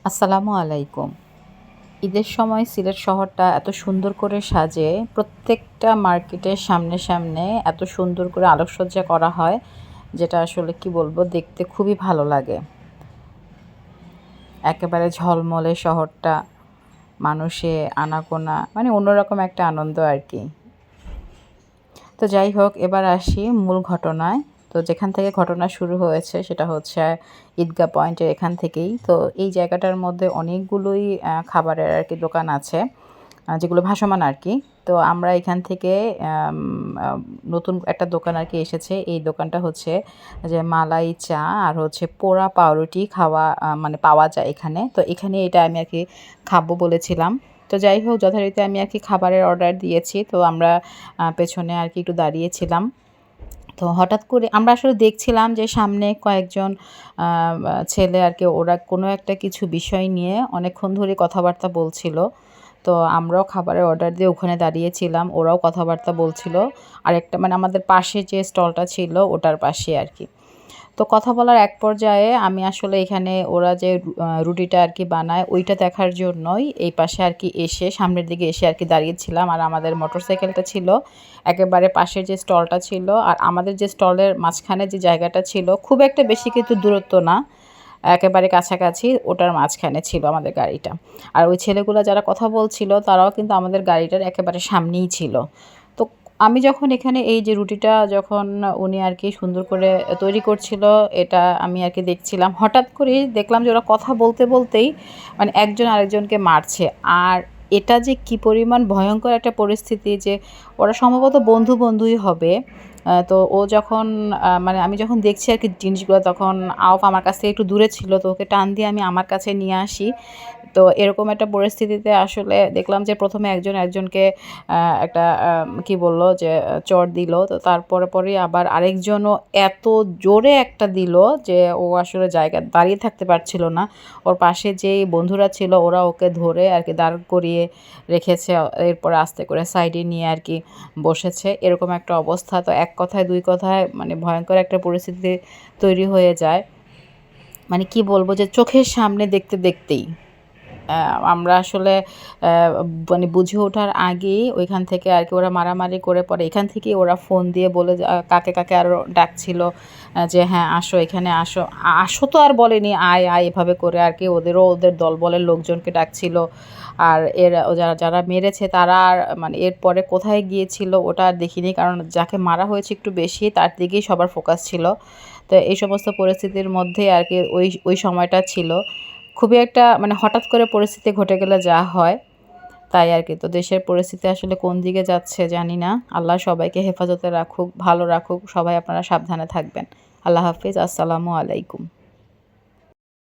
আসসালামু আলাইকুম। ঈদের সময় সিলেট শহরটা এত সুন্দর করে সাজে, প্রত্যেকটা মার্কেটের সামনে সামনে এত সুন্দর করে আলোকসজ্জা করা হয়, যেটা আসলে কি বলবো, দেখতে খুবই ভালো লাগে। একেবারে ঝলমলে শহরটা, মানুষে আনাগোনা, মানে অন্যরকম একটা আনন্দ আর কি। তো যাই হোক, এবার আসি মূল ঘটনায়। তো যেখান থেকে ঘটনা শুরু হয়েছে সেটা হচ্ছে ঈদগাহ পয়েন্টের এখান থেকেই। তো এই জায়গাটার মধ্যে অনেকগুলোই খাবারের আর কি দোকান আছে, যেগুলো ভাসমান আর কি। তো আমরা এখান থেকে আম আ নতুন একটা দোকান আর কি এসেছে। এই দোকানটা হচ্ছে যে মালাই চা আর হচ্ছে পোড়া পাউরুটি মানে পাওয়া যায় এখানে। তো এখানে এটা আমি আর কি খাবো বলেছিলাম। তো যাই হোক, যথারীতি আমি আর কি খাবারের অর্ডার দিয়েছি। তো আমরা পেছনে আর কি একটু দাঁড়িয়েছিলাম। তো হঠাৎ করে আমরা আসলে দেখছিলাম যে সামনে কয়েকজন আ আ ছেলে আর কি, ওরা কোনো একটা কিছু বিষয় নিয়ে অনেকক্ষণ ধরে কথাবার্তা বলছিল। তো আমরাও খাবারের অর্ডার দিয়ে ওখানে দাঁড়িয়েছিলাম। ওরাও কথাবার্তা বলছিল। আরেকটা মানে আমাদের পাশে যে স্টলটা ছিল ওটার পাশে আর কি। তো কথা বলার এক পর্যায়ে আমি আসলে এখানে ওরা যে রুটিটা আর কি বানায় ওইটা দেখার জন্যই এই পাশে আর কি এসে, সামনের দিকে এসে আর কি দাঁড়িয়েছিলাম। আর আমাদের মোটরসাইকেলটা ছিল একেবারে পাশের যে স্টলটা ছিল, আর আমাদের যে স্টলের মাঝখানে যে জায়গাটা ছিল খুব একটা বেশি কিন্তু দূরত্ব না, একেবারে কাছাকাছি ওটার মাঝখানে ছিল আমাদের গাড়িটা। আর ওই ছেলেগুলা যারা কথা বলছিল তারাও কিন্তু আমাদের গাড়িটার একেবারে সামনেই ছিল। তো আমি যখন এখানে এই যে রুটিটা যখন উনি আর কি সুন্দর করে তৈরি করছিল, এটা আমি আর কি দেখছিলাম। হঠাৎ করেই দেখলাম যে ওরা কথা বলতে বলতেই মানে একজন আরেকজনকে মারছে। আর এটা যে কি পরিমাণ ভয়ঙ্কর একটা পরিস্থিতি, যে ওরা সম্ভবত বন্ধুই হবে। তো ও যখন মানে আমি যখন দেখছি আর কি জিনিসগুলো, তখন আওফ আমার কাছ থেকে একটু দূরে ছিল। তো ওকে টান দিয়ে আমি আমার কাছে নিয়ে আসি। তো এরকম একটা পরিস্থিতিতে আসলে দেখলাম যে ১ম এ একজন একজনকে একটা কি বলল যে চড় দিল। তো পরেই আবার আরেকজনও এত জোরে একটা দিল যে ও আসলে জায়গায় দাঁড়িয়ে থাকতে পারছিল না। ওর পাশে যেই বন্ধুরা ছিল ওরা ওকে ধরে আর কি দাঁড় করিয়ে রেখেছে। এরপরে আস্তে করে সাইডে নিয়ে আর কি বসেছে। এরকম একটা অবস্থা। তো এক কথায় দুই কথায় মানে ভয়ঙ্কর একটা পরিস্থিতি তৈরি হয়ে যায়। মানে কি বলব, যে চোখের সামনে দেখতে দেখতেই আ আমরা আসলে অ্যা মানে বুঝে ওঠার আগেই ওইখান থেকে আরকি ওরা মারামারি করে, পরে এখান থেকেই ওরা ফোন দিয়ে বলে যে কাকে আরো ডাকছিল, যে হ্যাঁ, আসো এখানে আসো। আসো তো আর বলেনি, আয়, আয় এভাবে করে আরকি ওদের দলবলের লোকজনকে ডাকছিল। আর যারা মেরেছে তারা আর মানে এরপরে কোথায় গিয়েছিল ওটা আর দেখিনি। কারণ যাকে মারা হয়েছে একটু বেশি, তার দিকেই সবার ফোকাস ছিল। তো এই সমস্ত পরিস্থিতির মধ্যেই আরকি ওই সময়টা ছিল। খুবই একটা মানে হঠাৎ করে পরিস্থিতি ঘটে গেলে যা হয়, তাই আরকি। তো দেশের পরিস্থিতি আসলে কোন দিকে যাচ্ছে জানি না। আল্লাহ সবাইকে হেফাজতে রাখুক, ভালো রাখুক। সবাই আপনারা সাবধানে থাকবেন। আল্লাহ হাফিজ। আসসালামু আলাইকুম।